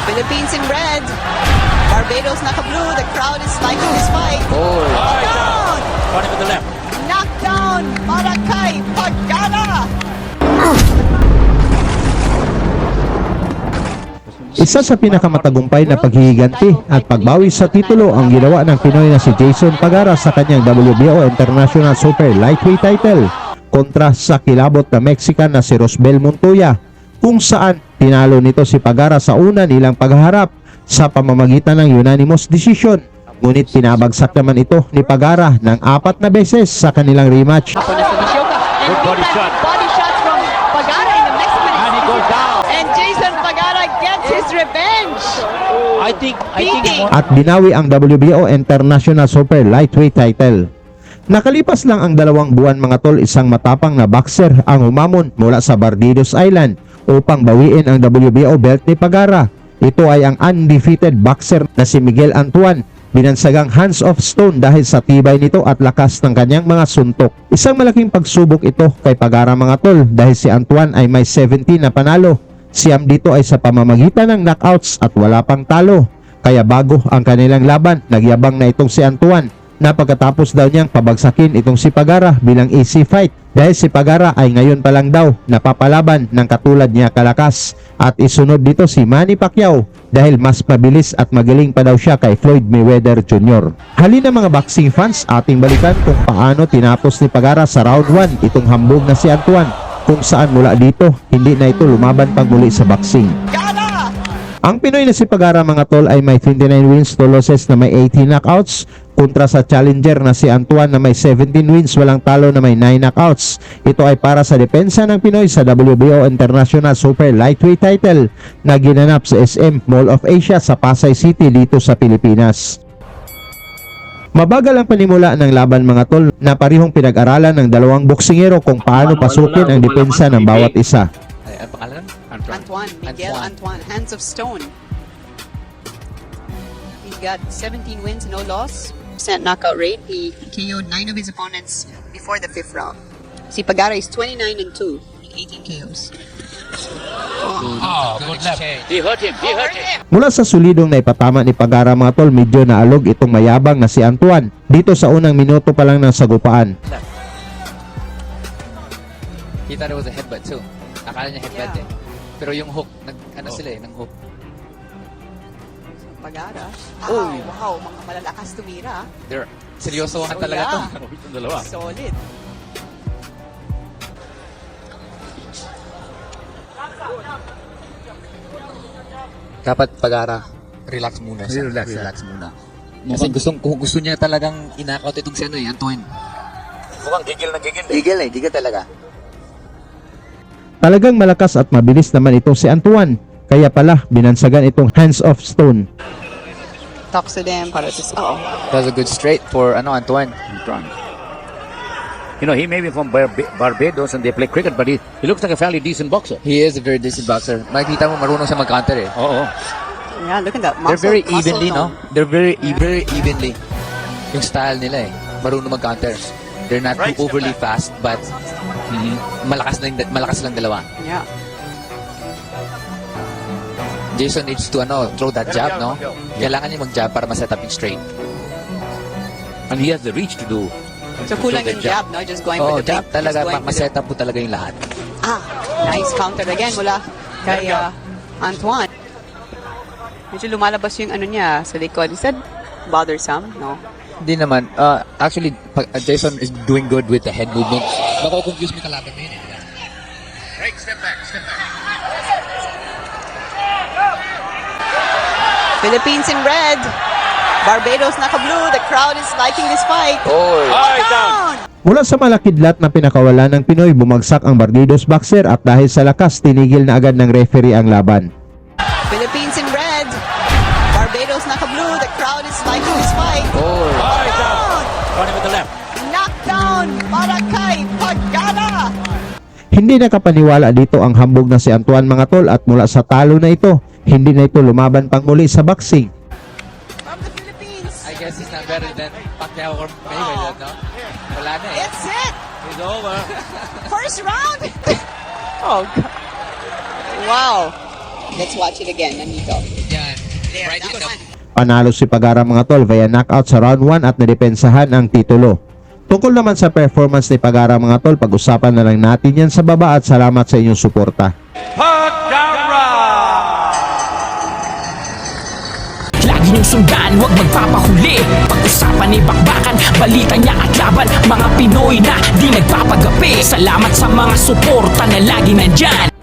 Philippines in red. Barbados naka-blue. The crowd is liking this fight. Oh, Down! running with the left. Knockdown! Maracay Pagara! Isa sa pinakamatagumpay na paghihiganti at pagbawi sa titulo ang ginawa ng Pinoy na si Jason Pagara sa kanyang WBO International Super Lightweight title kontra sa kilabot na Mexican na si Rosbel Montoya, kung saan tinalo nito si Pagara sa una nilang pagharap sa pamamagitan ng unanimous decision. Ngunit pinabagsak naman ito ni Pagara ng 4 na beses sa kanilang rematch. Good body shot. Body shots from Pagara in the Mexican. And he goes down. And Jason Pagara gets his revenge. I think At binawi ang WBO International Super Lightweight title. Nakalipas lang ang 2 buwan mga tol, isang matapang na boxer ang umamon mula sa Barbados Island upang bawiin ang WBO belt ni Pagara. Ito ay ang undefeated boxer na si Miguel Antoine, binansagang hands of stone dahil sa tibay nito at lakas ng kanyang mga suntok. Isang malaking pagsubok ito kay Pagara mga tol dahil si Antoine ay may 17 na panalo. Siyam dito ay sa pamamagitan ng knockouts at wala pang talo. Kaya bago ang kanilang laban, nagyabang na itong si Antoine na pagkatapos daw niyang pabagsakin itong si Pagara bilang easy fight dahil si Pagara ay ngayon pa lang daw napapalaban ng katulad niya kalakas. At isunod dito si Manny Pacquiao dahil mas mabilis at magaling pa daw siya kay Floyd Mayweather Jr. Halina mga boxing fans, ating balikan kung paano tinapos ni Pagara sa round 1 itong hambog na si Antoine, kung saan mula dito hindi na ito lumaban pang muli sa boxing. Ang Pinoy na si Pagara mga tol ay may 29 wins, 2 losses na may 18 knockouts kontra sa challenger na si Antoine na may 17 wins, walang talo na may 9 knockouts. Ito ay para sa depensa ng Pinoy sa WBO International Super Lightweight title na ginanap sa SM Mall of Asia sa Pasay City dito sa Pilipinas. Mabagal ang panimula ng laban mga tol na parihong pinag-aralan ng dalawang boksingero kung paano pasukin ang depensa ng bawat isa. Ay, ang pangalan? Antoine, Miguel Antoine, hands of stone. He got 17 wins, no loss. % knockout rate. He KO'd 9 of his opponents before the 5th round. Si Pagara is 29-2 in 18 KOs. Oh, good left. He hurt him. Mula sa sulidong na ipatama ni Pagara mga tol, medyo naalog itong mayabang na si Antoine dito sa unang minuto pa lang ng sagupaan. He thought it was a headbutt too. Akala niya headbutt eh. Pero yung hook, sila eh, ng hook. Pagara. Oh. Wow, mga malalakas tumira. They're, seryosohan talaga to. Itong dalawa. Solid. Dapat Pagara, relax muna siya. Relax muna. Kasi kung gusto niya talagang inakaut itong si Antoine. Mukhang gigil na gigil. Gigil talaga. Talagang malakas at mabilis naman itong si Antoine, kaya pala binansagan itong hands of stone. Talks to them para sa That's a good straight for Antoine. You know, he may be from Barbados and they play cricket, but he looks like a fairly decent boxer. He is a very decent boxer. Makikita mo marunong siya mag-counter eh. Oo. Yeah, look at that muscle. They're very muscle evenly, tone. no? They're very evenly. Yung style nila eh. Marunong mag-counter. They're not too overly fast, but malakas lang dalawa. Yeah. Jason needs to throw that jab, no? Kailangan niya mag-jab para ma-set up yung straight. And he has the reach to do. So kulang yung jab, no? Just going for the jab big, talaga, just going for ma-set up po talaga yung lahat. Nice counter again mula kay Antoine. Medyo lumalabas yung niya sa likod. Is that bothersome? No? Hindi naman. Actually, Jason is doing good with the head movements. Mako-confuse mo kalaban mo yun eh. Right, step back. Philippines in red. Barbados naka-blue. The crowd is liking this fight. Down! Mula sa malakidlat na pinakawalan ng Pinoy, bumagsak ang Barbados boxer at dahil sa lakas, tinigil na agad ng referee ang laban. Philippines in red. Barbados naka-blue. The crowd is liking this fight. Down! Running with the left. Knockdown! Maracay Pagara! Hindi nakapaniwala dito ang hambog na si Antoine mga tol at mula sa talo na ito, hindi na ito lumaban pang muli sa boxing. From the Philippines. I guess he's not better than Pacquiao or Mayweather, no? Wala na eh. It's it. It's over. First round. Oh, God. Wow. Let's watch it again, nandito. Yan. There, Right that in the one. Panalo si Pagara mga tol via knockout sa round 1 at nadepensahan ang titulo. Tungkol naman sa performance ni Pagara mga tol, pag-usapan na lang natin yan sa baba at salamat sa inyong suporta. Lagi niyong sundan, huwag magpapahuli. Pag-usapan ni bakbakan, balita niya at laban. Mga Pinoy na di nagpapagapi. Salamat sa mga suporta na lagi nandyan.